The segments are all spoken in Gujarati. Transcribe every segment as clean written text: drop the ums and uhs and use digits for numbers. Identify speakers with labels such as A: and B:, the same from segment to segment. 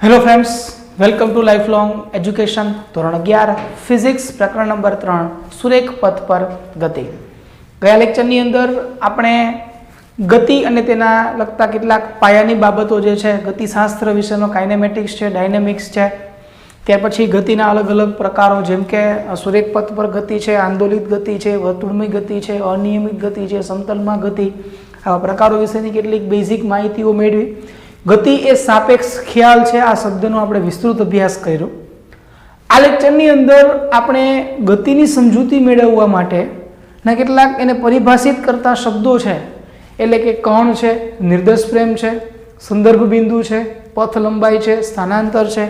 A: Hello friends, welcome to life long education ધોરણ 11 ફિઝિક્સ પ્રકરણ નંબર 3 સુરેખ પથ પર ગતિ। ગયા લેક્ચરની અંદર આપણે ગતિ અને તેના લગતા કેટલાક પાયાની બાબતો જે છે ગતિશાસ્ત્ર વિશેનો કાઇનેમેટિક્સ છે, ડાયનેમિક્સ છે, ત્યાર પછી ગતિના અલગ અલગ પ્રકારો જેમ કે સુરેખ પથ પર ગતિ છે, આંદોલિત ગતિ છે, વર્તુળમય ગતિ છે, અનિયમિત ગતિ છે, સમતલમાં ગતિ, આવા પ્રકારો વિશેની કેટલીક બેઝિક માહિતીઓ મેળવી। ગતિ એ સાપેક્ષ ખ્યાલ છે, આ શબ્દનો આપણે વિસ્તૃત અભ્યાસ કર્યો। આ લેક્ચરની અંદર આપણે ગતિની સમજૂતી મેળવવા માટે ના કેટલાક એને પરિભાષિત કરતા શબ્દો છે, એટલે કે કણ છે, નિર્દેશ ફ્રેમ છે, સંદર્ભ બિંદુ છે, પથ લંબાઈ છે, સ્થાનાંતર છે,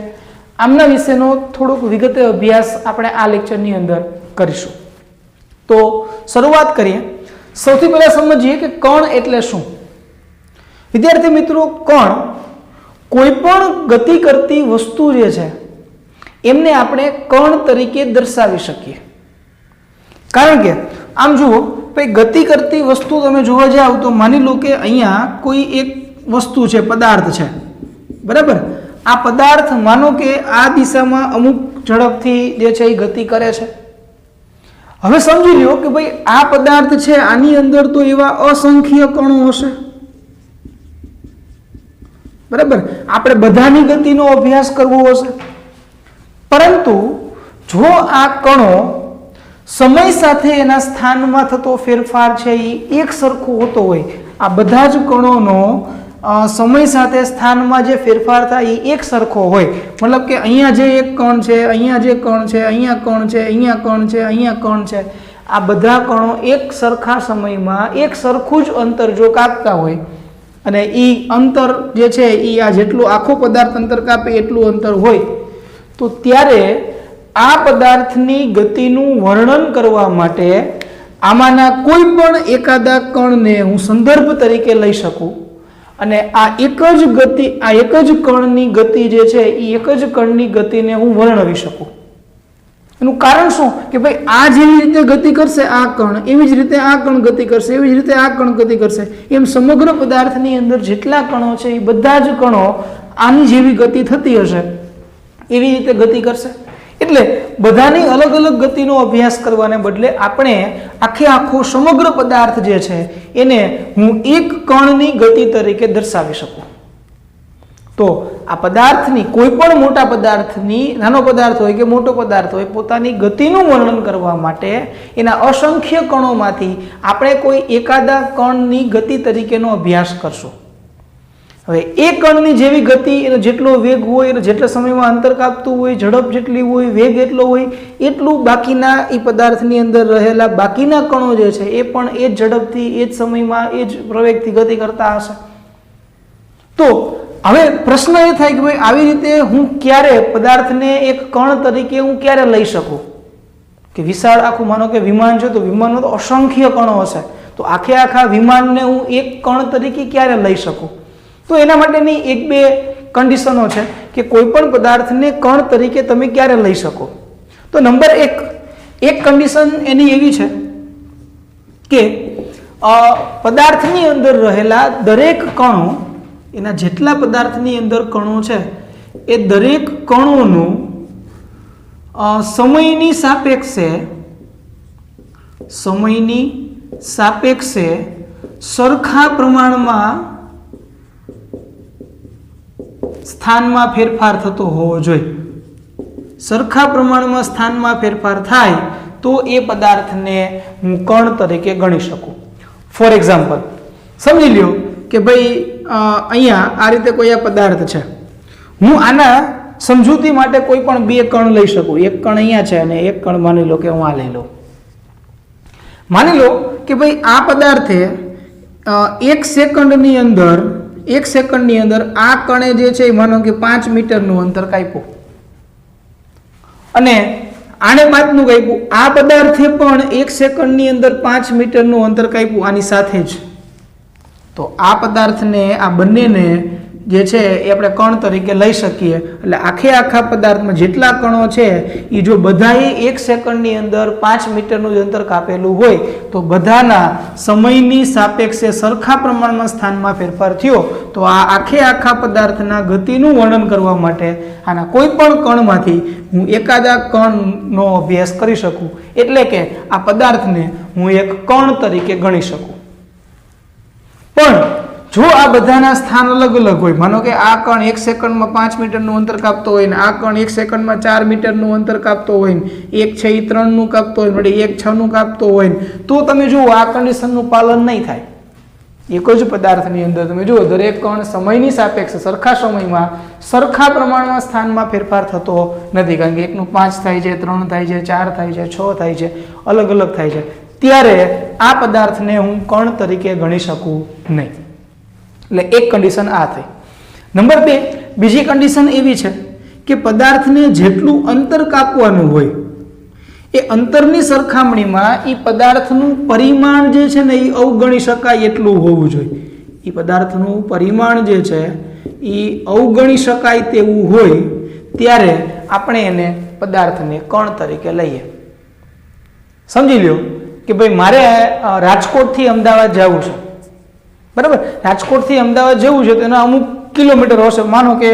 A: આમના વિશેનો થોડોક વિગતે અભ્યાસ આપણે આ લેક્ચરની અંદર કરીશું। તો શરૂઆત કરીએ। સૌથી પહેલા સમજીએ કે કણ એટલે શું। વિદ્યાર્થી મિત્રો, કણ કોઈ પણ ગતિ કરતી વસ્તુ જે છે એમને આપણે કણ તરીકે દર્શાવી શકીએ। કારણ કે આમ જુઓ, ભાઈ ગતિ કરતી વસ્તુ તમે જોવા જાવ તો માની લો કે અહીંયા કોઈ એક વસ્તુ છે, પદાર્થ છે, બરાબર। આ પદાર્થ માનો કે આ દિશામાં અમુક ઝડપથી જે છે એ ગતિ કરે છે। હવે સમજી લ્યો કે ભાઈ આ પદાર્થ છે, આની અંદર તો એવા અસંખ્ય કણો હશે, બરાબર। આપણે બધાની ગતિનો અભ્યાસ કરવો હશે, પરંતુ જો આ કણો સમય સાથે એના સ્થાનમાં થતો ફેરફાર છે એ એક સરખો હોતો હોય, આ બધા જ કણોનો સમય સાથે સ્થાનમાં જે ફેરફાર થાય એ એક સરખો હોય, મતલબ કે અહીંયા જે એક કણ છે, અહીંયા જે કણ છે, અહીંયા કણ છે, અહીંયા કણ છે, અહીંયા કણ છે, આ બધા કણો એક સરખા સમયમાં એક સરખું જ અંતર જો કાપતા હોય અને એ અંતર જે છે એ આ જેટલું આખો પદાર્થ અંતર કાપે એટલું અંતર હોય, તો ત્યારે આ પદાર્થની ગતિનું વર્ણન કરવા માટે આમાંના કોઈ પણ એકાદા કણને હું સંદર્ભ તરીકે લઈ શકું અને આ એક જ ગતિ, આ એક જ કણની ગતિ જે છે એ એક જ કણની ગતિને હું વર્ણવી શકું। એનું કારણ શું કે ભાઈ આ જેવી રીતે ગતિ કરશે આ કણ, એવી જ રીતે આ કણ ગતિ કરશે, એવી જ રીતે આ કણ ગતિ કરશે, એમ સમગ્ર પદાર્થની અંદર જેટલા કણો છે એ બધા જ કણો આની જેવી ગતિ થતી હશે એવી રીતે ગતિ કરશે। એટલે બધાની અલગ અલગ ગતિનો અભ્યાસ કરવાને બદલે આપણે આખો સમગ્ર પદાર્થ જે છે એને હું એક કણની ગતિ તરીકે દર્શાવી શકું। તો આ પદાર્થની કોઈ પણ મોટા પદાર્થની, નાનો પદાર્થ હોય કે મોટો પદાર્થ હોય, પોતાની ગતિનું વર્ણન કરવા માટે એના અસંખ્ય કણોમાંથી આપણે કોઈ એકાદા કણની ગતિ તરીકેનો અભ્યાસ કરશું। હવે એ કણની જેવી ગતિ, એનો જેટલો વેગ હોય, એનો જેટલા સમયમાં અંતર કાપતું હોય, ઝડપ જેટલી હોય, વેગ એટલો હોય, એટલું બાકીના એ પદાર્થની અંદર રહેલા બાકીના કણો જે છે એ પણ એ જ ઝડપથી, એ જ સમયમાં, એ જ પ્રવેગથી ગતિ કરતા હશે। તો હવે પ્રશ્ન એ થાય કે ભાઈ આવી રીતે હું ક્યારે પદાર્થને એક કણ તરીકે હું ક્યારે લઈ શકું? કે વિશાળ આખું માનો કે વિમાન છે, તો વિમાનમાં તો અસંખ્ય કણો હશે, તો આખા વિમાનને હું એક કણ તરીકે ક્યારે લઈ શકું? તો એના માટેની એક બે કન્ડિશનો છે કે કોઈ પણ પદાર્થને કણ તરીકે તમે ક્યારે લઈ શકો। તો નંબર એક કન્ડિશન એની એવી છે કે પદાર્થની અંદર રહેલા દરેક કણો, એના જેટલા પદાર્થની અંદર કણો છે એ દરેક કણોનું સમયની સાપેક્ષે સરખા પ્રમાણમાં સ્થાનમાં ફેરફાર થતો હોવો જોઈએ। સરખા પ્રમાણમાં સ્થાનમાં ફેરફાર થાય તો એ પદાર્થને હું કણ તરીકે ગણી શકું। ફોર એક્ઝામ્પલ સમજી લ્યો કે ભાઈ અહીંયા આ રીતે કોઈ આ પદાર્થ છે, હું આના સમજૂતી માટે કોઈ પણ બે કણ લઈ શકું। એક કણ અહીંયા છે અને એક કણ માની લો કે હું આ લઈ લઉં। માની લો કે ભાઈ આ પદાર્થે એક સેકન્ડની અંદર આ કણે જે છે એ માનો કે 5 મીટરનું અંતર કાપ્યું અને આને 5નું કાપ્યું। આ પદાર્થે પણ એક સેકન્ડની અંદર 5 મીટરનું અંતર કાપ્યું આની સાથે જ। તો આ પદાર્થને, આ બંનેને જે છે એ આપણે કણ તરીકે લઈ શકીએ. એટલે આખા પદાર્થમાં જેટલા કણો છે એ જો બધાએ 1 સેકન્ડની અંદર 5 મીટરનું જ અંતર કાપેલું હોય તો બધાના સમયની સાપેક્ષે સરખા પ્રમાણમાં સ્થાનમાં ફેરફાર થયો તો આ આખા પદાર્થના ગતિનું વર્ણન કરવા માટે આના કોઈ પણ કણમાંથી હું એકાદા કણનો અભ્યાસ કરી શકું. એટલે કે આ પદાર્થને હું એક કણ તરીકે ગણી શકું. પણ જો આ બધાના સ્થાન અલગ અલગ હોય, માનો કે આ કણ 1 સેકન્ડમાં 5 મીટરનું અંતર કાપતો હોય ને આ કણ 1 સેકન્ડમાં 4 મીટરનું અંતર કાપતો હોય ને એક છે એ 3નું કાપતો હોય ને એક 6નું કાપતો હોય ને તો તમે જુઓ આ કન્ડિશનનું પાલન નહીં થાય. એક જ પદાર્થની અંદર તમે જુઓ દરેક કણ સમયની સાપેક્ષે સરખા સમયમાં સરખા પ્રમાણમાં સ્થાનમાં ફેરફાર થતો નથી. કારણ કે એકનું 5 થાય છે, 3 થાય છે, 4 થાય છે, 6 થાય છે, અલગ અલગ થાય છે. ત્યારે આ પદાર્થને હું કણ તરીકે ગણી શકું નહીં. એટલે એક કન્ડિશન આ થઈ. નંબર 2, બીજી કન્ડિશન એવી છે કે પદાર્થને જેટલું અંતર કાપવાનું હોય એ અંતરની સરખામણીમાં એ પદાર્થનું પરિમાણ જે છે ને એ અવગણી શકાય એટલું હોવું જોઈએ. એ પદાર્થનું પરિમાણ જે છે એ અવગણી શકાય તેવું હોય ત્યારે આપણે એને પદાર્થને કણ તરીકે લઈએ. સમજી લ્યો કે ભાઈ મારે રાજકોટથી અમદાવાદ જવું છે, બરાબર. રાજકોટથી અમદાવાદ જવું છે તો એના અમુક કિલોમીટર હશે, માનો કે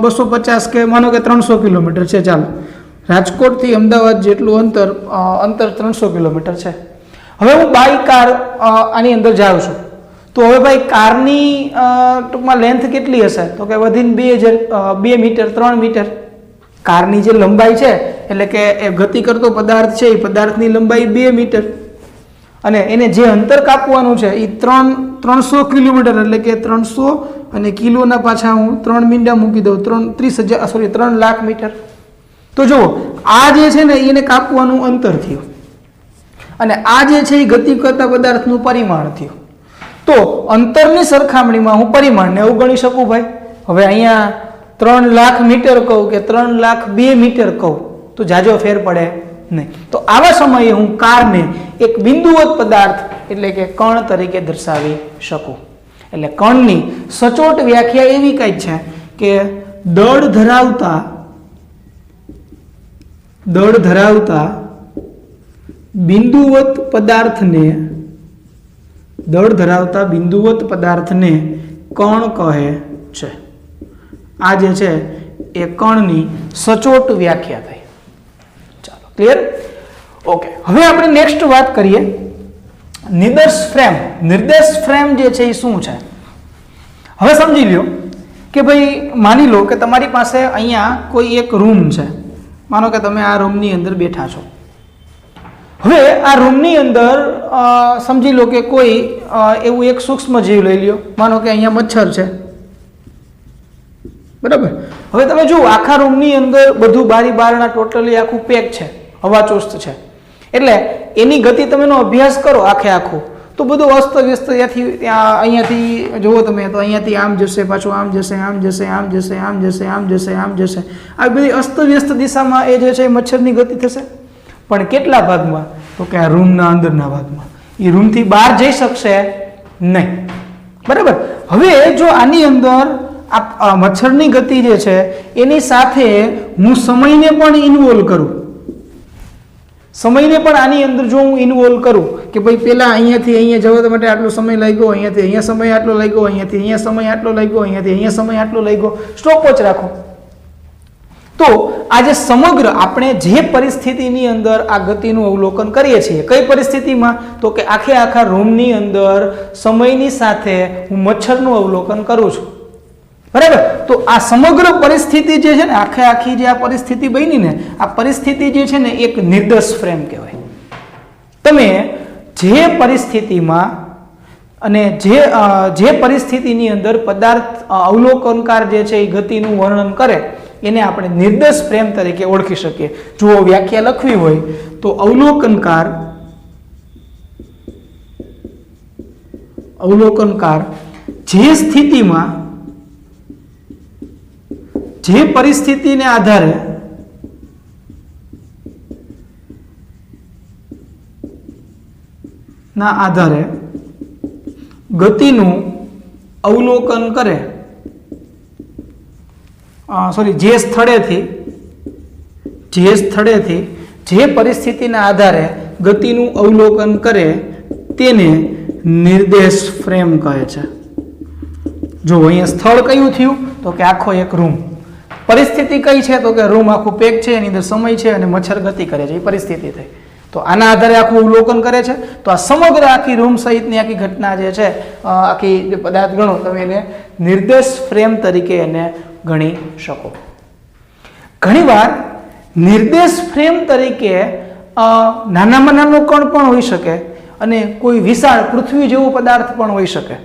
A: 250 કે માનો કે 300 કિલોમીટર છે. ચાલો, રાજકોટથી અમદાવાદ જેટલું અંતર 300 કિલોમીટર છે. હવે હું બાય કાર આની અંદર જાઉં છું તો હવે ભાઈ કારની ટૂંકમાં લેન્થ કેટલી હશે તો કે વધીને 2 મીટર 3 મીટર. કારની જે લંબાઈ છે એટલે કે એ ગતિ કરતો પદાર્થ છે એ પદાર્થની લંબાઈ 2 મીટર અને એને જે અંતર કાપવાનું છે એ 300 કિલોમીટર એટલે કે 300 અને કિલોના પાછા હું 3 મીંડા મૂકી દઉં 3 લાખ મીટર. તો જુઓ આ જે છે ને એને કાપવાનું અંતર થયું અને આ જે છે એ ગતિ કરતા પદાર્થનું પરિમાણ થયું. તો અંતરની સરખામણીમાં હું પરિમાણને અવગણી શકું ભાઈ. હવે અહીંયા 3 લાખ મીટર કહું કે 3 લાખ 2 મીટર કહું તો જાજો ફેર પડે નહીં. તો આવા સમયે હું કારને એક બિંદુવત પદાર્થ એટલે કે કણ તરીકે દર્શાવી શકું. એટલે કણની સચોટ વ્યાખ્યા એવી કંઈક છે કે દળ ધરાવતા બિંદુવત પદાર્થને કણ કહે છે. આ જે છે એ કણની સચોટ વ્યાખ્યા થઈ. ચાલો, ક્લિયર? ઓકે, હવે આપણે નેક્સ્ટ વાત કરીએ નિર્દેશ ફ્રેમ. નિર્દેશ ફ્રેમ જે છે એ શું છે? હવે સમજી લ્યો કે ભાઈ માની લો કે તમારી પાસે અહીંયા કોઈ એક રૂમ છે. માનો કે તમે આ રૂમની અંદર બેઠા છો. હવે આ રૂમની અંદર સમજી લો કે કોઈ એવું એક સૂક્ષ્મ જીવ લઈ લ્યો. માનો કે અહીંયા મચ્છર છે, બરાબર. હવે તમે જુઓ આખા રૂમની અંદર બધું બારી બારણા ટોટલી આખું પેક છે, હવાચુસ્ત છે. એટલે એની ગતિ તમેનો અભ્યાસ કરો આખું તો બધું અસ્તવ્યસ્ત અહીંયાથી જુઓ તમે તો અહીંયાથી આમ જશે, પાછું આમ જશે, આમ જશે, આમ જશે, આમ જશે, આમ જશે, આમ જશે. આ બધી અસ્તવ્યસ્ત દિશામાં એ જે છે મચ્છરની ગતિ થશે. પણ કેટલા ભાગમાં? તો કે આ રૂમના અંદરના ભાગમાં. એ રૂમથી બહાર જઈ શકશે નહીં, બરાબર. હવે જો આની અંદર આ મચ્છરની ગતિ જે છે એની સાથે હું સમયને પણ ઇન્વોલ્વ કરું, સમયને પણ આની અંદર જો હું ઇન્વોલ્વ કરું કે ભાઈ પેલા અહીંયાથી અહીંયા જવા માટે આટલો સમય લાગ્યો, અહીંયાથી અહીંયા સમય આટલો લાગ્યો, અહીંયાથી અહીંયા સમય આટલો લાગ્યો, અહીંયાથી અહીંયા સમય આટલો લાગ્યો, સ્ટોપવોચ રાખો. તો આજે સમગ્ર આપણે જે પરિસ્થિતિની અંદર આ ગતિનું અવલોકન કરીએ છીએ, કઈ પરિસ્થિતિમાં? તો કે આખા રૂમની અંદર સમયની સાથે હું મચ્છરનું અવલોકન કરું છું, બરાબર. તો આ સમગ્ર પરિસ્થિતિ જે છે ને આખી જે આ પરિસ્થિતિ બની ને આ પરિસ્થિતિ જે છે ને એક નિર્દેશ ફ્રેમ કહેવાય. તમે જે પરિસ્થિતિમાં અને જે પરિસ્થિતિની અંદર પદાર્થ અવલોકનકાર જે છે એ ગતિનું વર્ણન કરે એને આપણે નિર્દેશ ફ્રેમ તરીકે ઓળખી શકીએ. જો વ્યાખ્યા લખવી હોય તો અવલોકનકાર જે સ્થિતિમાં જે પરિસ્થિતિને આધારે ગતિનું અવલોકન કરે જે સ્થળેથી જે પરિસ્થિતિના આધારે ગતિનું અવલોકન કરે તેને નિર્દેશ ફ્રેમ કહે છે. જો અહીંયા સ્થળ કયું થયું તો કે આખો એક રૂમ. પરિસ્થિતિ કઈ છે તો કે રૂમ આખું પેક છે, એની અંદર સમય છે અને મચ્છર ગતિ કરે છે, એ પરિસ્થિતિ થઈ. તો આના આધારે આખું અવલોકન કરે છે. તો આ સમગ્ર આખી રૂમ સહિતની આખી ઘટના જે છે, આખી જે પદાર્થ ગણો તમે એને નિર્દેશ ફ્રેમ તરીકે એને ગણી શકો. ઘણીવાર નિર્દેશ ફ્રેમ તરીકે નાનામાં નાનો કણ પણ હોઈ શકે અને કોઈ વિશાળ પૃથ્વી જેવો પદાર્થ પણ હોઈ શકે.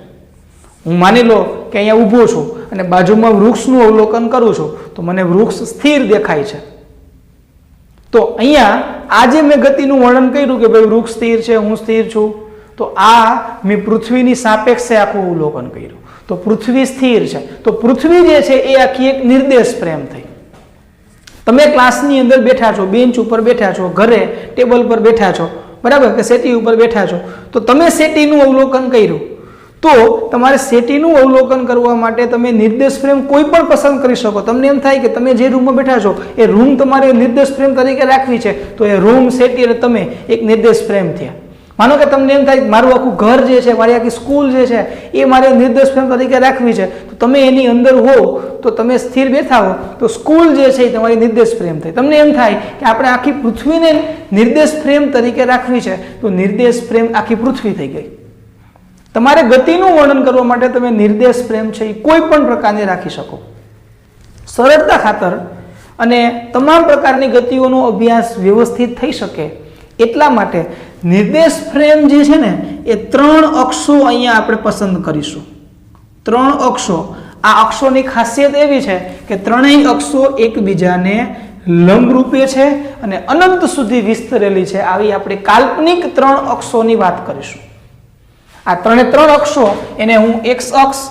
A: હું માની લો કે અહીંયા ઊભો છું અને બાજુમાં વૃક્ષનું અવલોકન કરું છું તો મને વૃક્ષ સ્થિર દેખાય છે. તો અહીંયા આજે મેં ગતિનું વર્ણન કર્યું કે ભાઈ વૃક્ષ સ્થિર છે, હું સ્થિર છું, તો આ મેં પૃથ્વીની સાપેક્ષે આખું અવલોકન કર્યું. તો પૃથ્વી સ્થિર છે, તો પૃથ્વી જે છે એ આખી એક નિર્દેશ ફ્રેમ થઈ. તમે ક્લાસની અંદર બેઠા છો, બેન્ચ ઉપર બેઠા છો, ઘરે ટેબલ પર બેઠા છો, બરાબર, કે સેટી ઉપર બેઠા છો, તો તમે સેટીનું અવલોકન કર્યું. તો તમારે સેટીનું અવલોકન કરવા માટે તમે નિર્દેશ ફ્રેમ કોઈ પણ પસંદ કરી શકો. તમને એમ થાય કે તમે જે રૂમમાં બેઠા છો એ રૂમ તમારે નિર્દેશ ફ્રેમ તરીકે રાખવી છે, તો એ રૂમ, સેટી અને તમે એક નિર્દેશ ફ્રેમ થયા. માનો કે તમને એમ થાય મારું આખું ઘર જે છે, મારી આખી સ્કૂલ જે છે એ મારે નિર્દેશ ફ્રેમ તરીકે રાખવી છે, તો તમે એની અંદર હો તો તમે સ્થિર બેઠા હો તો સ્કૂલ જે છે એ તમારી નિર્દેશ ફ્રેમ થઈ. તમને એમ થાય કે આપણે આખી પૃથ્વીને નિર્દેશ ફ્રેમ તરીકે રાખવી છે, તો નિર્દેશ ફ્રેમ આખી પૃથ્વી થઈ ગઈ. તમારે ગતિનું વર્ણન કરવા માટે તમે નિર્દેશ ફ્રેમ છે એ કોઈ પણ પ્રકારની રાખી શકો. સરળતા ખાતર અને તમામ પ્રકારની ગતિઓનો અભ્યાસ વ્યવસ્થિત થઈ શકે એટલા માટે નિર્દેશ ફ્રેમ જે છે ને એ 3 અક્ષો અહીંયા આપણે પસંદ કરીશું. 3 અક્ષો. આ અક્ષોની ખાસિયત એવી છે કે ત્રણેય અક્ષો એકબીજાને લંબરૂપે છે અને અનંત સુધી વિસ્તરેલી છે. આવી આપણે કાલ્પનિક 3 અક્ષોની વાત કરીશું. આ 3 અક્ષો એને હું x અક્ષ,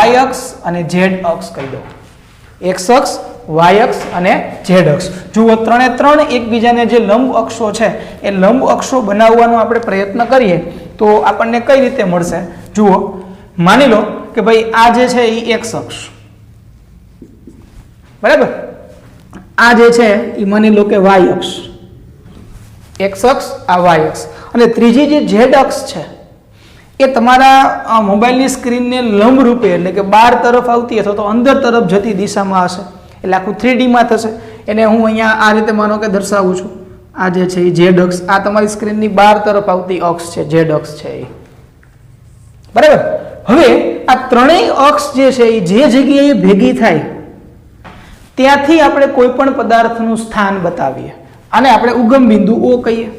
A: y અક્ષ અને z અક્ષ કહી દઉં. x અક્ષ, y અક્ષ અને z અક્ષ. જુઓ 3 એકબીજાને જે લંબ અક્ષો છે એ લંબ અક્ષો બનાવવાનો આપણે પ્રયત્ન કરીએ તો આપણને કઈ રીતે મળશે. જુઓ, માની લો કે ભાઈ આ જે છે એ x અક્ષ, બરાબર, આ જે છે એ માની લો કે y અક્ષ, x અક્ષ, આ y અક્ષ, અને ત્રીજી જે z અક્ષ છે એ તમારા મોબાઈલની સ્ક્રીનને લંબ રૂપે એટલે કે બહાર તરફ આવતી અથવા તો અંદર તરફ જતી દિશામાં હશે. એટલે આખું 3D માં થશે. એને હું અહીંયા આ રીતે માનો કે દર્શાવું છું. આ જે છે એ z અક્ષ, આ તમારી સ્ક્રીનની બહાર તરફ આવતી અક્ષ છે, z અક્ષ છે એ, બરાબર. હવે આ ત્રણેય અક્ષ જે છે એ જે જગ્યાએ ભેગી થાય ત્યાંથી આપણે કોઈ પણ પદાર્થનું સ્થાન બતાવીએ. આને આપણે ઉગમ બિંદુ O કહીએ.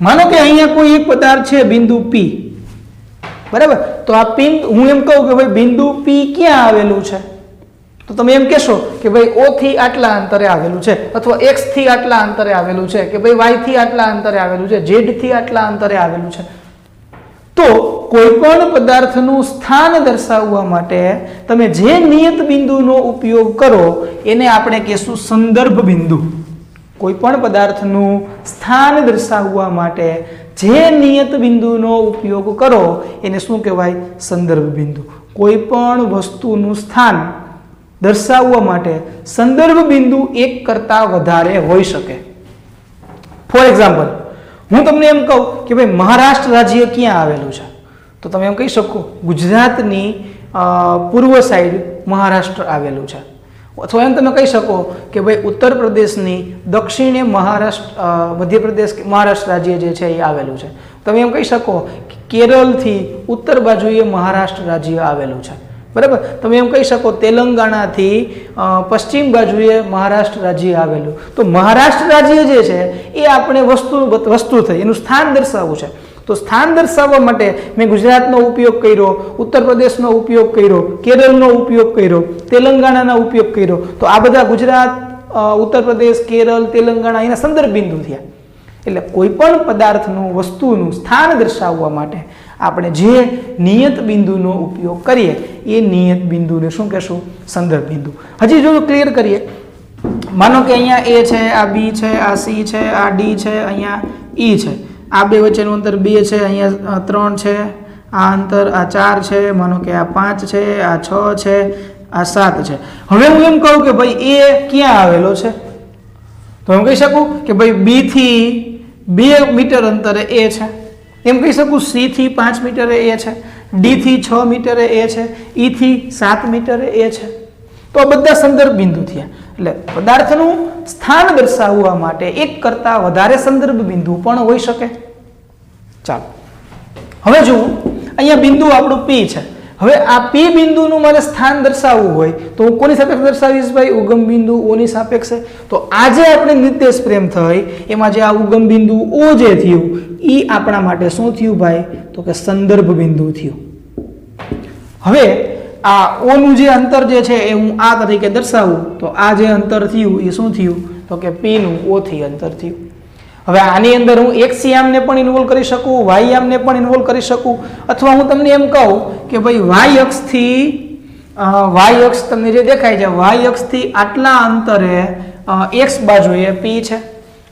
A: માનો કે અહીંયા કોઈ એક પદાર્થ છે બિંદુ P, બરાબર. તો આ પિન હું એમ કહું કે ભાઈ બિંદુ P ક્યાં આવેલું છે, તો તમે એમ કહેશો કે ભાઈ O થી આટલા અંતરે આવેલું છે, અથવા X થી આટલા અંતરે આવેલું છે, કે ભાઈ Y થી આટલા અંતરે આવેલું છે, Z થી આટલા અંતરે આવેલું છે. તો કોઈ પણ પદાર્થનું સ્થાન દર્શાવવા માટે તમે જે નિયત બિંદુનો ઉપયોગ કરો એને આપણે કહેશું સંદર્ભ બિંદુ. કોઈ પણ પદાર્થનું સ્થાન દર્શાવવા માટે જે નિયત બિંદુનો ઉપયોગ કરો એને શું કહેવાય? સંદર્ભ બિંદુ. કોઈ પણ વસ્તુનું સ્થાન દર્શાવવા માટે સંદર્ભ બિંદુ એક કરતાં વધારે હોઈ શકે. ફોર એક્ઝામ્પલ, હું તમને એમ કહું કે ભાઈ મહારાષ્ટ્ર રાજ્ય ક્યાં આવેલું છે, તો તમે એમ કહી શકો ગુજરાતની પૂર્વ સાઈડ મહારાષ્ટ્ર આવેલું છે. અથવા એમ તમે કહી શકો કે ભાઈ ઉત્તર પ્રદેશની દક્ષિણે મધ્યપ્રદેશ મહારાષ્ટ્ર રાજ્ય જે છે એ આવેલું છે. તમે એમ કહી શકો કે કેરળથી ઉત્તર બાજુએ મહારાષ્ટ્ર રાજ્ય આવેલું છે, બરાબર. તમે એમ કહી શકો તેલંગાણાથી પશ્ચિમ બાજુએ મહારાષ્ટ્ર રાજ્ય આવેલું. તો મહારાષ્ટ્ર રાજ્ય જે છે એ આપણે વસ્તુ થઈ, એનું સ્થાન દર્શાવવું છે. તો સ્થાન દર્શાવવા માટે મેં ગુજરાતનો ઉપયોગ કર્યો, ઉત્તર પ્રદેશનો ઉપયોગ કર્યો, કેરળનો ઉપયોગ કર્યો, તેલંગાણાનો ઉપયોગ કર્યો. તો આ બધા ગુજરાત, ઉત્તર પ્રદેશ, કેરળ, તેલંગાણા એના સંદર્ભ બિંદુ થયા. એટલે કોઈ પણ પદાર્થનું, વસ્તુનું સ્થાન દર્શાવવા માટે આપણે જે નિયત બિંદુનો ઉપયોગ કરીએ એ નિયત બિંદુને શું કહેશું? સંદર્ભ બિંદુ. હજી જો ક્લિયર કરીએ, માનો કે અહીંયા A છે, આ B છે, આ C છે, આ D છે, અહીંયા E છે. આ બે વચ્ચેનું અંતર 2 છે, અહીંયા 3 છે, આ અંતર આ 4 છે, માનો કે આ 5 છે, આ 6 છે, આ 7 છે. હવે હું એમ કહું કે ભાઈ એ ક્યાં આવેલો છે, તો હું કહી શકું કે ભાઈ બી થી 2 મીટર અંતરે એ છે. એમ કહી શકું સી થી 5 મીટરે એ છે, ડી થી 6 મીટરે એ છે, ઈ થી 7 મીટરે એ છે. તો આ બધા સંદર્ભ બિંદુ થયા. એટલે પદાર્થનું સ્થાન દર્શાવવા માટે એક કરતા વધારે સંદર્ભ બિંદુ પણ હોઈ શકે. ચાલો હવે જુઓ, અહીંયા બિંદુ આપણું પી છે. હવે આ પી બિંદુનું મારે સ્થાન દર્શાવવું હોય તો હું કોની સાપેક્ષે દર્શાવીશ ભાઈ? ઉગમ બિંદુ ઓ ની સાપેક્ષે. તો આજે આપણે નિર્દેશ પ્રેમ થઈ એમાં જે આ ઉગમ બિંદુ ઓ જે થયું ઈ આપણા માટે શું થયું ભાઈ? તો કે સંદર્ભ બિંદુ થયું. હવે આ ઓ નું જે અંતર જે છે એ હું આ તરીકે દર્શાવું તો આ જે અંતર થયું એ શું થયું? તો કે પી નું ઓ થી અંતર થયું. હવે આની અંદર હું એક્સ યામને પણ ઇન્વોલ્વ કરી શકું, વાય યામને પણ ઇન્વોલ્વ કરી શકું, અથવા હું તમને એમ કહું કે ભાઈ વાય અક્ષ તમને જે દેખાય છે વાય અક્ષથી આટલા અંતરે એક્સ બાજુએ પી છે.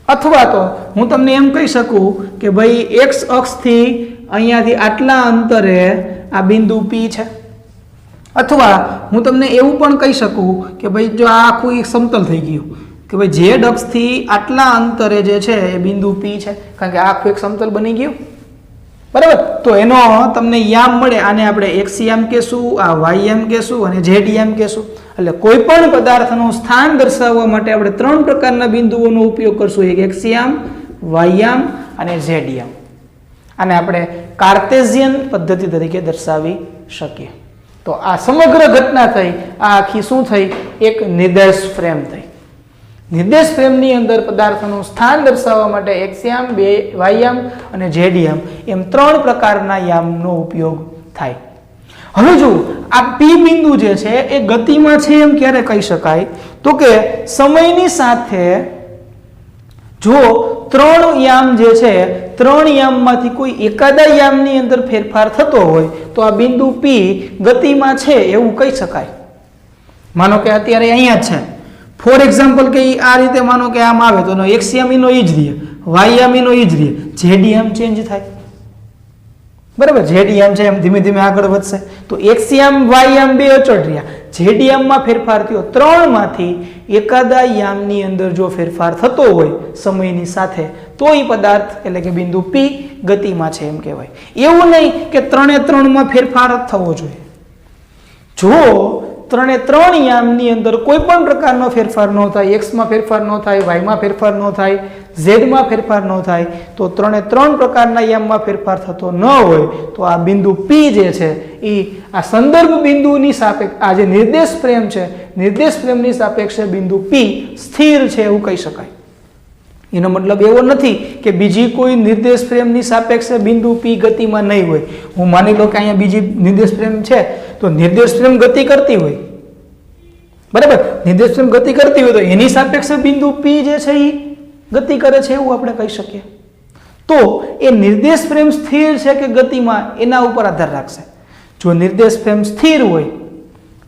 A: અથવા તો હું તમને એમ કહી શકું કે ભાઈ એક્સ અક્ષથી અહીંયાથી આટલા અંતરે આ બિંદુ પી છે. અથવા હું તમને એવું પણ કહી શકું કે ભાઈ જો આ આખું એક સમતલ થઈ ગયું કે ભાઈ ઝેડ અક્ષથી આટલા અંતરે જે છે એ બિંદુ પી છે, કારણ કે આખું એક સમતલ બની ગયું. બરાબર? તો એનો તમને યામ મળે. આને આપણે એક્સ યામ કહેશું, આ વાય યામ કહેશું અને ઝેડ યામ કહેશું. એટલે કોઈ પણ પદાર્થનું સ્થાન દર્શાવવા માટે આપણે 3 પ્રકારના બિંદુઓનો ઉપયોગ કરશું. એક એક્સ યામ, વાય યામ અને ઝેડ યામ. આને આપણે કાર્ટેશિયન પદ્ધતિ તરીકે દર્શાવી શકીએ. તો આ સમગ્ર ઘટના થઈ, આ આખી શું થઈ? એક નિર્દેશ ફ્રેમ થઈ. નિર્દેશ ફ્રેમની અંદર પદાર્થનું સ્થાન દર્શાવવા માટે એક્સ યામ, વાય યામ અને ઝેડ યામ એમ 3 પ્રકારના યામનો ઉપયોગ થાય. હવે જો આ પી બિંદુ જે છે એ ગતિમાં છે એમ ક્યારે કહી શકાય? તો કે સમયની સાથે જો 3 યામ જે છે 3 યામમાંથી કોઈ એકાદા યામની અંદર ફેરફાર થતો હોય તો આ બિંદુ પી ગતિમાં છે એવું કહી શકાય. માનો કે અત્યારે અહીંયા જ છે, ફોર એક્ઝામ્પલ કે આ રીતે માનો કે આમ આવે તો એક્સ યામ નો ઈ જ રહે, વાય યામ નો ઈ જ રહે, ઝેડ યામ ચેન્જ થાય. બરાબર? ઝેડ યામ છે એમ ધીમે ધીમે આગળ વધશે. તો એક્સ યામ, વાય યામ બે અચળ રહ્યા, ઝેડ યામમાં ફેરફાર થયો. 3 માંથી એકાદા યામની અંદર જો ફેરફાર થતો હોય સમયની સાથે તો એ પદાર્થ એટલે કે બિંદુ પી ગતિમાં છે એમ કહેવાય. એવું નહીં કે 3 માં ફેરફાર જ થવો જોઈએ. જો 3 યામની અંદર કોઈ પણ પ્રકારનો ફેરફાર ન થાય, એક્સમાં ફેરફાર ન થાય, વાયમાં ફેરફાર ન થાય, ઝેડમાં ફેરફાર ન થાય, તો 3 પ્રકારના યામમાં ફેરફાર થતો ન હોય તો આ બિંદુ પી જે છે એ આ સંદર્ભ બિંદુની સાપેક્ષ આ જે નિર્દેશ ફ્રેમ છે નિર્દેશ ફ્રેમની સાપેક્ષે બિંદુ પી સ્થિર છે એવું કહી શકાય. એનો મતલબ એવો નથી કે બીજી કોઈ નિર્દેશ ફ્રેમની સાપેક્ષે બિંદુ પી ગતિમાં નહીં હોય. હું માની લો કે અહીંયા બીજી નિર્દેશ ફ્રેમ છે તો નિર્દેશ ફ્રેમ ગતિ કરતી હોય, બરાબર? નિર્દેશ ફ્રેમ ગતિ કરતી હોય તો એની સાપેક્ષે બિંદુ પી જે છે એ ગતિ કરે છે એવું આપણે કહી શકીએ. તો એ નિર્દેશ ફ્રેમ સ્થિર છે કે ગતિમાં એના ઉપર આધાર રાખશે. જો નિર્દેશ ફ્રેમ સ્થિર હોય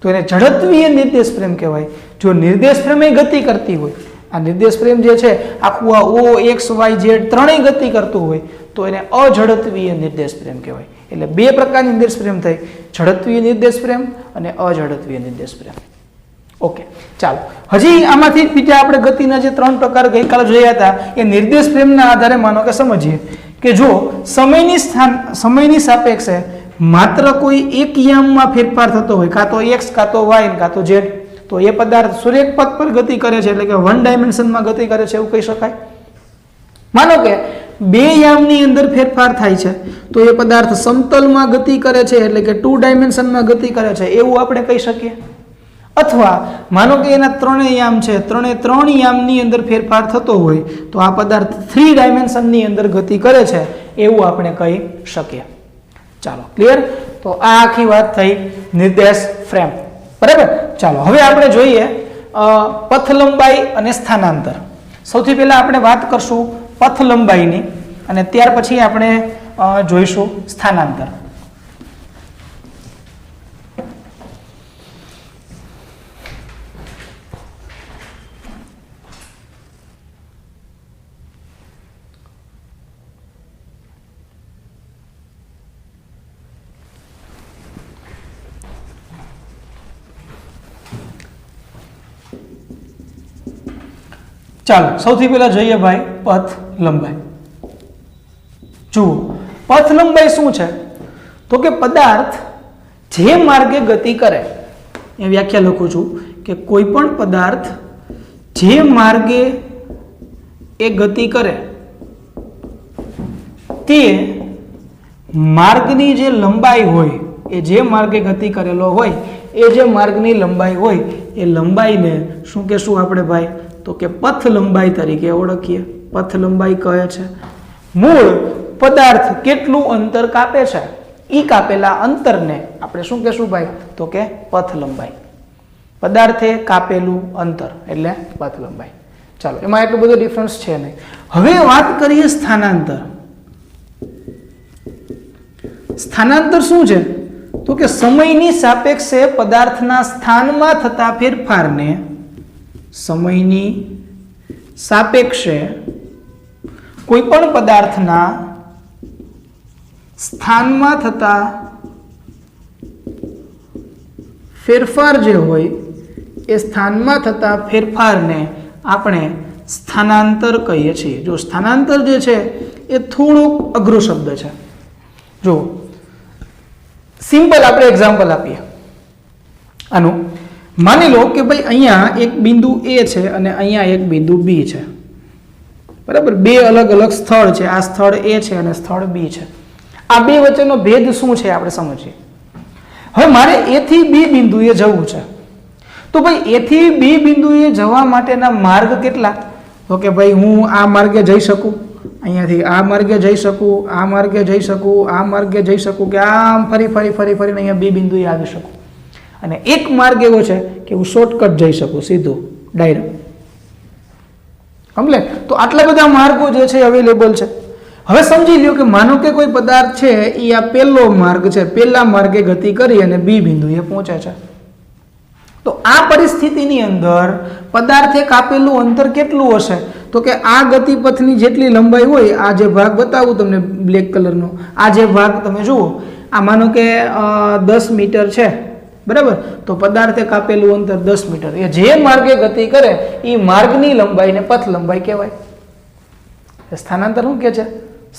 A: તો એને ઝડપીય નિર્દેશ ફ્રેમ કહેવાય. જો નિર્દેશ ફ્રેમ એ ગતિ કરતી હોય, આ નિર્દેશ ફ્રેમ જે છે આખું આ ઓ એક્સ વાય ઝેડ ત્રણેય ગતિ કરતું હોય તો એને અઝડપીય નિર્દેશ ફ્રેમ કહેવાય. એટલે 2 પ્રકારની નિર્દેશ ફ્રેમ થઈ, ઝડપીય નિર્દેશ ફ્રેમ અને અઝડપીય નિર્દેશ ફ્રેમ. ઓકે, ચાલો હજી આમાંથી બીજા આપણે ગતિના જે 3 પ્રકાર ગઈકાલે જોયા હતા એ નિર્દેશ ફ્રેમના આધારે માનો કે સમજીએ કે જો સમયની સાપેક્ષે માત્ર કોઈ એક યામમાં ફેરફાર થતો હોય, કાં તો એક્સ કાં તો વાય કાં તો ઝેડ, તો એ પદાર્થ સૂર્યક પથ પર ગતિ કરે છે એટલે કે 1 ડાયમેન્શનમાં ગતિ કરે છે એવું કહી શકાય. માનો કે 2 યામની અંદર ફેરફાર થાય છે તો એ પદાર્થ સમતલમાં ગતિ કરે છે એટલે કે 2 ડાયમેન્શનમાં ગતિ કરે છે એવું આપણે કહી શકીએ. અથવા માનો કે એના 3 યામ છે, 3 યામની અંદર ફેરફાર થતો હોય તો આ પદાર્થ 3 ડાયમેન્શનની અંદર ગતિ કરે છે એવું આપણે કહી શકીએ. ચાલો, ક્લિયર? તો આ આખી વાત થઈ નિર્દેશ ફ્રેમ. બરાબર? ચાલો હવે આપણે જોઈએ પથ લંબાઈ અને સ્થાનાંતર. સૌથી પહેલા આપણે વાત કરશું પથ લંબાઈની અને ત્યાર પછી આપણે જોઈશું સ્થાનાંતર. ચાલો સૌથી પહેલા જોઈએ ભાઈ પથ લંબાઈ. જુઓ પથ લંબાઈ શું છે તો કે પદાર્થ જે માર્ગે ગતિ કરે, એ વ્યાખ્યા લખું છું કે કોઈ પણ પદાર્થ જે માર્ગે એ ગતિ કરે તે માર્ગની જે લંબાઈ હોય, એ જે માર્ગે ગતિ કરેલો હોય એ જે માર્ગની લંબાઈ હોય એ લંબાઈને શું કહેશું આપણે ભાઈ તો કે પથ લંબાઈ તરીકે ઓળખીએ. પથ લંબાઈ કહે છે મૂળ પદાર્થ કેટલું અંતર કાપે છે એ કાપેલા અંતરને આપણે શું કહેશું ભાઈ તો કે પથ લંબાઈ. પદાર્થે કાપેલું અંતર એટલે પથ લંબાઈ. ચાલો એમાં એટલું બધું ડિફરન્સ છે નહીં. હવે વાત કરીએ સ્થાનાંતર. સ્થાનાંતર શું છે તો કે સમયની સાપેક્ષે પદાર્થના સ્થાનમાં થતા ફેરફારને સમયની સાપેક્ષે કોઈ પણ પદાર્થના સ્થાનમાં થતા ફેરફાર જે હોય એ સ્થાનમાં થતા ફેરફારને આપણે સ્થાનાંતર કહીએ છીએ. જો સ્થાનાંતર જે છે એ થોડોક અઘરો શબ્દ છે. જો સિમ્પલ આપણે એક્ઝામ્પલ આપીએ આનું. માની લો કે ભાઈ અહીંયા એક બિંદુ A છે અને અહીંયા એક બિંદુ B છે, બરાબર. બે અલગ અલગ સ્થળ છે. આ સ્થળ A છે અને સ્થળ B છે. આ બે વચ્ચેનો ભેદ શું છે આપણે સમજીએ. હવે મારે A થી B બિંદુએ જવું છે, તો ભાઈ A થી B બિંદુએ જવા માટેના માર્ગ કેટલા? તો કે ભાઈ હું આ માર્ગે જઈ શકું, અહીંયાથી આ માર્ગે જઈ શકું, આ માર્ગે જઈ શકું, આ માર્ગે જઈ શકું, કે આમ ફરી ફરી ફરી ફરીને અહીંયા B બિંદુએ આવી શકું. અને એક માર્ગ એવો છે કે હું શોર્ટકટ જઈ શકું, સીધું ડાયરેક્ટ. કમ્પ્લીટ. તો આટલા બધા માર્ગો જે છે અવેલેબલ છે. હવે સમજી લ્યો કે માનો કે કોઈ પદાર્થ છે એ આ પહેલો માર્ગ છે, પહેલા માર્ગે ગતિ કરી અને B બિંદુએ પહોંચે છે. તો આ પરિસ્થિતિની અંદર પદાર્થે કાપેલું અંતર કેટલું હશે? તો કે આ ગતિપથની જેટલી લંબાઈ હોય, આ જે ભાગ બતાવું તમને બ્લેક કલરનો, આ જે ભાગ તમે જુઓ, આ માનો કે 10 મીટર છે, બરાબર. તો પદાર્થે કાપેલું અંતર 10 મીટર. એ જે માર્ગે ગતિ કરે એ માર્ગની લંબાઈને પથ લંબાઈ કહેવાય. સ્થાનાંતર શું કહે છે?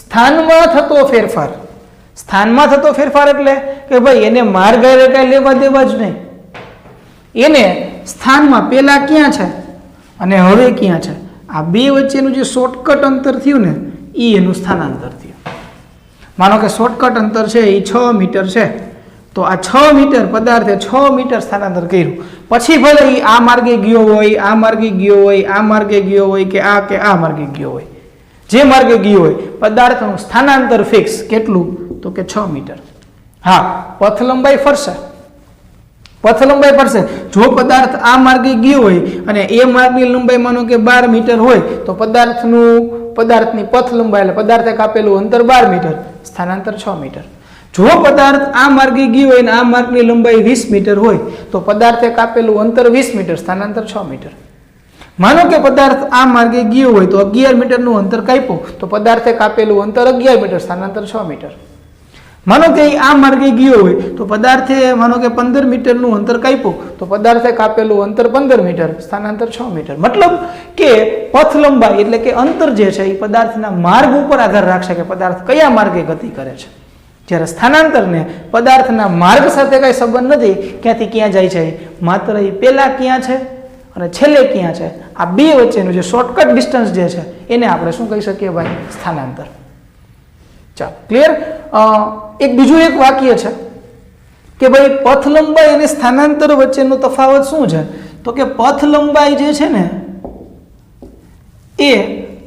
A: સ્થાનમાં થતો ફેરફાર. સ્થાનમાં થતો ફેરફાર એટલે કે ભાઈ એને માર્ગ કઈ લેવા દેવા જ નહીં. એને સ્થાનમાં પેલા ક્યાં છે અને હવે ક્યાં છે, આ બે વચ્ચેનું જે શોર્ટકટ અંતર થયું ને એ એનું સ્થાનાંતર થયું. માનો કે શોર્ટકટ અંતર છે એ 6 મીટર છે, તો આ 6 મીટર પદાર્થે 6 મીટર સ્થાનાંતર કર્યું. પછી ભલે એ આ માર્ગે ગયો હોય, આ માર્ગે ગયો હોય, આ માર્ગે ગયો હોય કે આ માર્ગે ગયો હોય, જે માર્ગે ગયો હોય, પદાર્થનું સ્થાનાંતર ફિક્સ કેટલું? તો કે 6 મીટર. હા, પથ લંબાઈ ફરશે. પથ લંબાઈ પડશે. જો પદાર્થ આ માર્ગે ગયો હોય અને એ માર્ગની લંબાઈ માનો કે 12 મીટર હોય, તો પદાર્થની પથ લંબાઈ એટલે પદાર્થે કાપેલું અંતર 12 મીટર, સ્થાનાંતર 6 મીટર. જો પદાર્થ આ માર્ગે ગયો હોય અને આ માર્ગની લંબાઈ 20 મીટર હોય, તો પદાર્થે કાપેલું અંતર 20 મીટર, સ્થાનાંતર 6 મીટર. માનો કે પદાર્થ આ માર્ગે ગયો હોય તો 11 મીટરનું અંતર કાપ્યું, તો પદાર્થે કાપેલું અંતર 11 મીટર, સ્થાનાંતર 6 મીટર. માનો કે આ માર્ગે ગયો હોય તો પદાર્થે માનો કે 15 મીટરનું અંતર કાપ્યું, તો પદાર્થે કાપેલું અંતર 15 મીટર, સ્થાનાંતર 6 મીટર. મતલબ કે પથ લંબાઈ એટલે કે અંતર જે છે એ પદાર્થના માર્ગ ઉપર આધાર રાખશે કે પદાર્થ કયા માર્ગે ગતિ કરે છે. જ્યારે સ્થાનાંતરને પદાર્થના માર્ગ સાથે કઈ સંબંધ નથી, ક્યાંથી ક્યાં જાય છે, માત્ર એ પહેલા ક્યાં છે અને છેલ્લે ક્યાં છે, આ બે વચ્ચેનું જે શોર્ટકટ ડિસ્ટન્સ જે છે એને આપણે શું કહી શકીએ ભાઈ? સ્થાનાંતર. ચાલો, ક્લિયર? એક બીજું એક વાક્ય છે કે ભાઈ પથ લંબાઈ અને સ્થાનાંતર વચ્ચેનો તફાવત શું છે? તો કે પથ લંબાઈ જે છે ને એ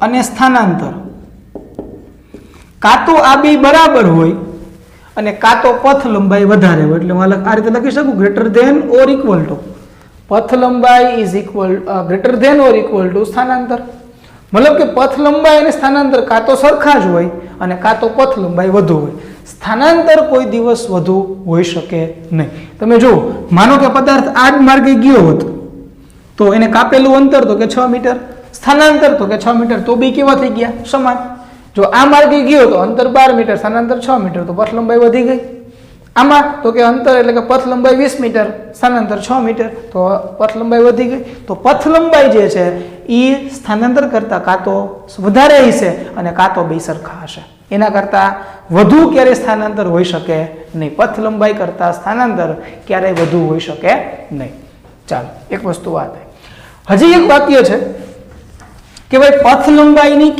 A: અને સ્થાનાંતર કાં તો આ બે બરાબર હોય અને કાં તો પથ લંબાઈ વધારે હોય. એટલે હું આ રીતે લખી શકું, greater than or equal to પથ લંબાઈ is equal greater than or equal to સ્થાનાંતર. મતલબ કે પથ લંબાઈ અને સ્થાનાંતર કાં તો સરખા જ હોય અને કાં તો પથ લંબાઈ વધુ હોય. સ્થાનાંતર કોઈ દિવસ વધુ હોઈ શકે નહીં. તમે જુઓ, માનો કે પદાર્થ આ જ માર્ગે ગયો હોત તો એને કાપેલું અંતર તો કે 6 મીટર, સ્થાનાંતર તો કે 6 મીટર, તો બી કેવા થઈ ગયા? સમાન. જો આ માર્ગે ગયો તો અંતર 12 મીટર, સ્થાનાંતર 6 મીટર, તો પથ લંબાઈ વધી ગઈ. આમાં તો કે અંતર એટલે કે પથ લંબાઈ 20 મીટર, સ્થાનાંતર 6 મીટર, તો પથ લંબાઈ વધી ગઈ. તો પથ લંબાઈ જે છે એ સ્થાનાંતર કરતાં કાં તો વધારે હશે અને કાં તો બે સરખા હશે. એના કરતાં વધુ ક્યારેય સ્થાનાંતર હોઈ શકે નહીં. પથ લંબાઈ કરતાં સ્થાનાંતર ક્યારેય વધુ હોઈ શકે નહીં. ચાલો, એક વસ્તુ વાત હજી એક વાક્ય છે કે ભાઈ પથ લંબાઈની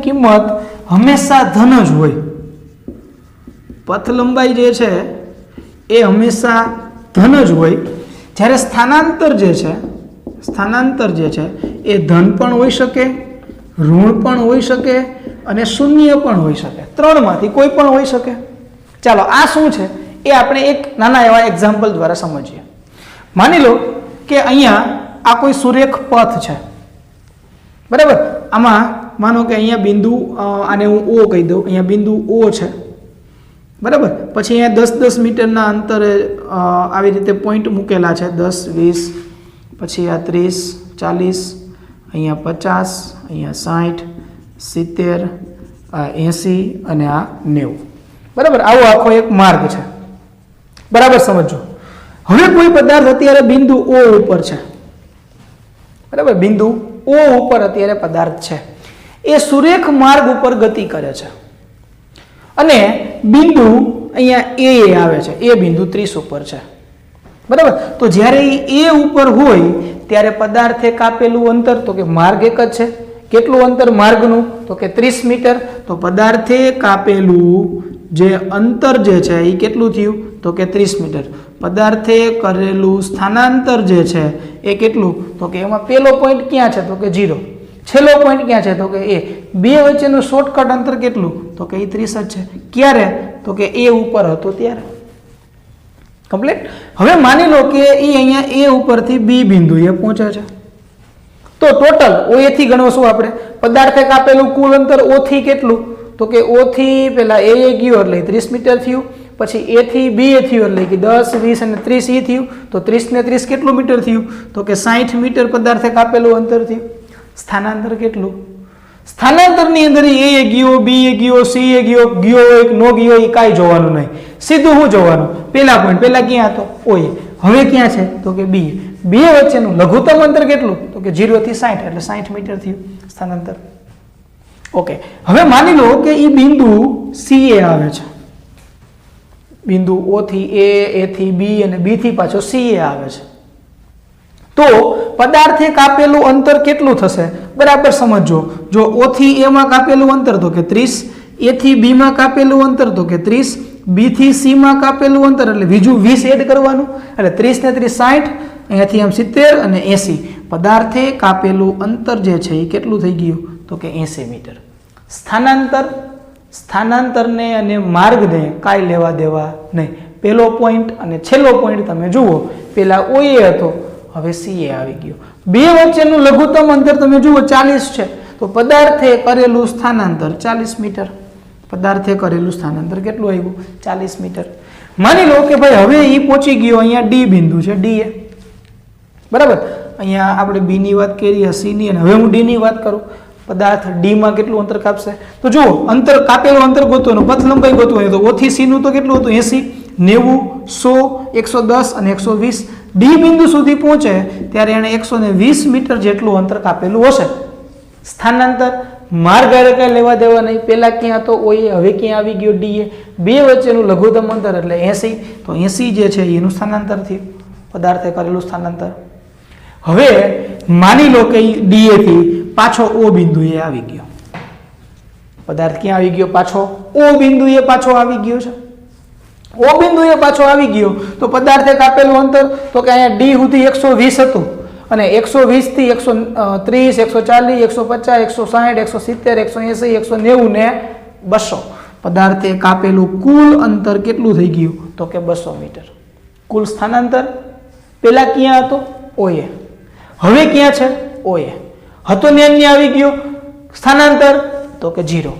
A: કિંમત હંમેશા ધન જ હોય. પથ લંબાઈ જે છે એ હંમેશા ધન જ હોય. જ્યારે સ્થાનાંતર જે છે એ ધન પણ હોઈ શકે, ઋણ પણ હોઈ શકે અને શૂન્ય પણ હોઈ શકે. ત્રણમાંથી કોઈ પણ હોઈ શકે. ચાલો, આ શું છે એ આપણે એક નાના એવા એક્ઝામ્પલ દ્વારા સમજીએ. માની લો કે અહીંયા આ કોઈ સુરેખ પથ છે, બરાબર. આમાં માનો કે અહીંયા બિંદુ, આને હું ઓ કહી દઉં, અહીંયા બિંદુ ઓ છે, બરાબર. પછી અહીંયા 10-10 મીટરના અંતરે આવી રીતે પોઈન્ટ મૂકેલા છે, 10, 20, પછી આ 30, 40, અહીંયા 50, અહીંયા 60, 70, આ 80 અને આ 90, બરાબર. આવો આખો એક માર્ગ છે, બરાબર. સમજો. હવે કોઈ પદાર્થ અત્યારે બિંદુ ઓ ઉપર છે, બરાબર. બિંદુ ઓ ઉપર અત્યારે પદાર્થ છે, એ સુરેખ માર્ગ ઉપર ગતિ કરે છે અને બિંદુ અહીંયા એ આવે છે, એ બિંદુ 30 ઉપર છે, બરાબર. તો જ્યારે એ ઉપર હોય ત્યારે પદાર્થે કાપેલું અંતર, તો કે માર્ગ એક જ છે. કેટલું અંતર માર્ગનું? તો કે 30 મીટર. તો પદાર્થે કાપેલું જે અંતર જે છે એ કેટલું થયું? તો કે 30 મીટર. પદાર્થે કરેલું સ્થાનાંતર જે છે એ કેટલું? તો કે એમાં પહેલો પોઈન્ટ ક્યાં છે? તો કે 0. છેલ્લો પોઈન્ટ ક્યાં છે? તો કે એ. બે વચ્ચેનું શોર્ટકટ અંતર કેટલું? તો કે એ 30 જ છે. ક્યારે? તો કે એ ઉપર હતો ત્યારે. કમ્પ્લીટ. હવે માની લો કે એ અહીંયા એ ઉપરથી બી બિંદુએ પહોંચે છે, તો ટોટલ ઓ એ થી ગણવશું આપણે. પદાર્થે કાપેલું કુલ અંતર ઓ થી કેટલું? તો કે ઓ થી પહેલા એ ગયો એટલે 30 મીટર થયું, પછી એ થી બી થયું એટલે કે 10, 20 અને 30 એ થયું, તો 30 ને 30 કેટલું મીટર થયું? તો કે 60 મીટર પદાર્થે કાપેલું અંતર થયું. સ્થાનાંતર કેટલું? સ્થાનાંતરની અંદર એ ગયો, બી ગયો, સી ગયો, હોય નો ગયો એ કાંઈ જોવાનું નહીં. સીધું શું જોવાનું? પહેલા પોઈન્ટ, પહેલા ક્યાં હતો? ઓ એ. હવે ક્યાં છે? તો કે બી. બે વચ્ચેનું લઘુત્તમ અંતર કેટલું? તો કે 0 થી 60 એટલે 60 મીટર થયું સ્થાનાંતર. ઓકે. હવે માની લો કે એ બિંદુ સી એ આવે છે, બિંદુ ઓ થી એ થી બી અને બી થી પાછો સી એ આવે છે. તો પદાર્થે કાપેલું અંતર કેટલું થશે? બરાબર સમજો. જો ઓ થી એ માં કાપેલું અંતર તો કે 30, એ થી બી માં કાપેલું અંતર તો કે 30, બી થી સી માં કાપેલું અંતર એટલે બીજું 20 એડ કરવાનું એટલે 30 ને 30 60, અહીંયાથી આમ 70 અને 80. પદાર્થે કાપેલું અંતર જે છે એ કેટલું થઈ ગયું? તો કે 80 મીટર. સ્થાનાંતરને અને માર્ગને કાંઈ લેવા દેવા નહીં. પહેલો પોઈન્ટ અને છેલ્લો પોઈન્ટ તમે જુઓ, પહેલા ઓ એ હતો, હવે સી એ આવી ગયો. બે વચ્ચેનું લઘુત્તમ અંતર તમે જુઓ 40 છે, તો પદાર્થે કરેલું સ્થાનાંતર 40 મીટર. પદાર્થે કરેલું સ્થાનાંતર કેટલું આવ્યું? 40 મીટર. માની લો કે ભાઈ હવે એ પહોંચી ગયો અહીંયા ડી બિંદુ છે, ડી એ, બરાબર. અહીંયા આપણે બી ની વાત કરી, સી ની, અને હવે હું ડી ની વાત કરું. પદાર્થ ડી માં કેટલું અંતર કાપશે? તો જુઓ, અંતર કાપેલું અંતર ગોતવાનું, પથ લંબાઈ ગોતવાની. તો ઓ થી સી નું તો કેટલું હતું? 80, 90, 100, 110 અને 120. ડી બિંદુ સુધી પહોંચે ત્યારે એને 120 મીટર જેટલું અંતર કાપેલું હશે. સ્થાનાંતર માર્ગ કઈ લેવા દેવા નહીં. પહેલા ક્યાં હતો? ઓ એ, હવે ક્યાં આવી ગયો? ડી એ. બે વચ્ચેનું લઘુત્તમ અંતર એટલે 80, તો 80 જે છે એનું સ્થાનાંતર થયું, પદાર્થે કરેલું સ્થાનાંતર. હવે માની લો કે ડી એ થી પાછો ઓ બિંદુએ આવી ગયો. પદાર્થ ક્યાં આવી ગયો? પાછો ઓ બિંદુએ પાછો આવી ગયો છે. ઓ બિંદુએ પાછો આવી ગયો તો પદાર્થે કાપેલું અંતર તો કે અહીંયા ડી સુધી 120 હતું અને 120 થી 130, 140, 150, 160, 170, 180, 190 ને 200. પદાર્થે કાપેલું કુલ અંતર કેટલું થઈ ગયું? તો કે 200 મીટર. કુલ સ્થાનાંતર પહેલા ક્યાં હતો? ઓ એ. હવે ક્યાં છે? ઓ એ. હતો ને આવી ગયો. સ્થાનાંતર તો કે 0.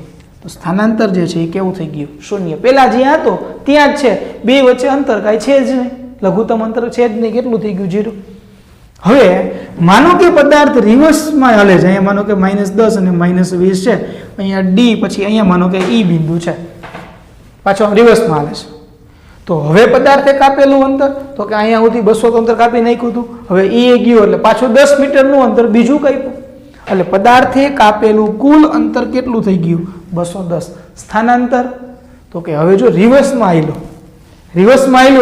A: તો સ્થાનાંતર જે છે એ કેવું થઈ ગયું? શૂન્ય. પહેલા જ્યાં હતો ત્યાં જ છે, બે વચ્ચે અંતર કાંઈ છે જ નહીં, લઘુત્તમ અંતર છે જ નહીં. કેટલું થઈ ગયું? 0. હવે માનો કે પદાર્થ રિવર્સમાં હાલે છે. અહીંયા માનો કે -10 અને -20 છે, અહીંયા ડી, પછી અહીંયા માનો કે ઈ બિંદુ છે, પાછો રિવર્સમાં હાલે છે. તો હવે પદાર્થે કાપેલું અંતર તો કે અહીંયા સુધી 200 તો અંતર કાપી નાખ્યું હતું, હવે એ ગયું એટલે પાછું 10 મીટરનું અંતર બીજું કાપ્યું, એટલે પદાર્થે કાપેલું કુલ અંતર કેટલું થઈ ગયું? 210. સ્થાનાંતર તો કે હવે જો રિવર્સમાં આવેલો,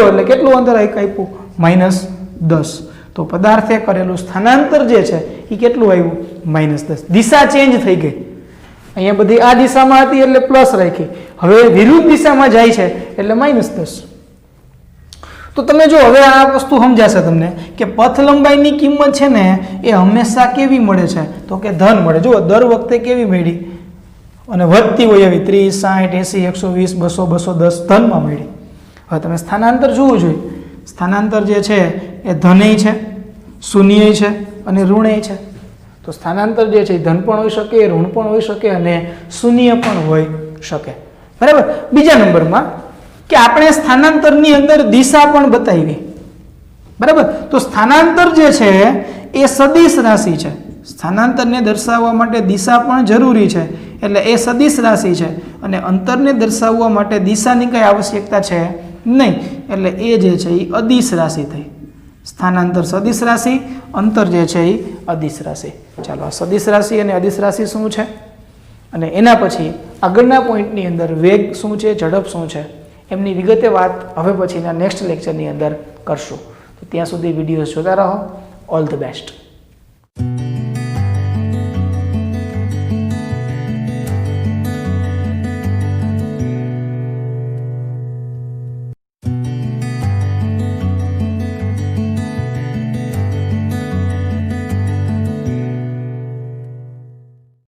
A: એટલે કેટલું અંતર કાપ્યું? -10. તો પદાર્થે કરેલું સ્થાનાંતર જે છે એ કેટલું આવ્યું? -10. દિશા ચેન્જ થઈ ગઈ. અહીંયા બધી આ દિશામાં હતી એટલે પ્લસ રાખી, હવે વિરુદ્ધ દિશામાં જાય છે એટલે -10. તો તમે જો હવે આ વસ્તુ સમજાશે તમને કે પથ લંબાઈની કિંમત છે ને એ હંમેશા કેવી મળે છે? તો કે ધન મળે. જુઓ દર વખતે કેવી મળી? અને વધતી હોય એવી 30, 60, 80, 120, 200, 210 ધનમાં મળી. હવે તમે સ્થાનાંતર જોવું જોઈએ. સ્થાનાંતર જે છે એ ધનેય છે, શૂન્યય છે અને ઋણેય છે. તો સ્થાનાંતર જે છે એ ધન પણ હોઈ શકે, ઋણ પણ હોઈ શકે અને શૂન્ય પણ હોઈ શકે. બરાબર. બીજા નંબરમાં કે આપણે સ્થાનાંતરની અંદર દિશા પણ બતાવી. બરાબર. તો સ્થાનાંતર જે છે એ સદિશ રાશિ છે. સ્થાનાંતરને દર્શાવવા માટે દિશા પણ જરૂરી છે, એટલે એ સદિશ રાશિ છે. અને અંતરને દર્શાવવા માટે દિશાની કઈ આવશ્યકતા છે નહીં, એટલે એ જે છે એ અદિશ રાશિ થઈ. સ્થાનાંતર સદિશ રાશિ, અંતર જે છે એ અદિશ રાશિ. ચાલો, આ સદિશ રાશિ અને અદિશ રાશિ શું છે, અને એના પછી આગળના પોઈન્ટની અંદર વેગ શું છે, ઝડપ શું છે, એમની વિગતે વાત હવે પછીના નેક્સ્ટ લેક્ચરની અંદર કરશું. તો ત્યાં સુધી વિડીયો જોતા રહો. All the best.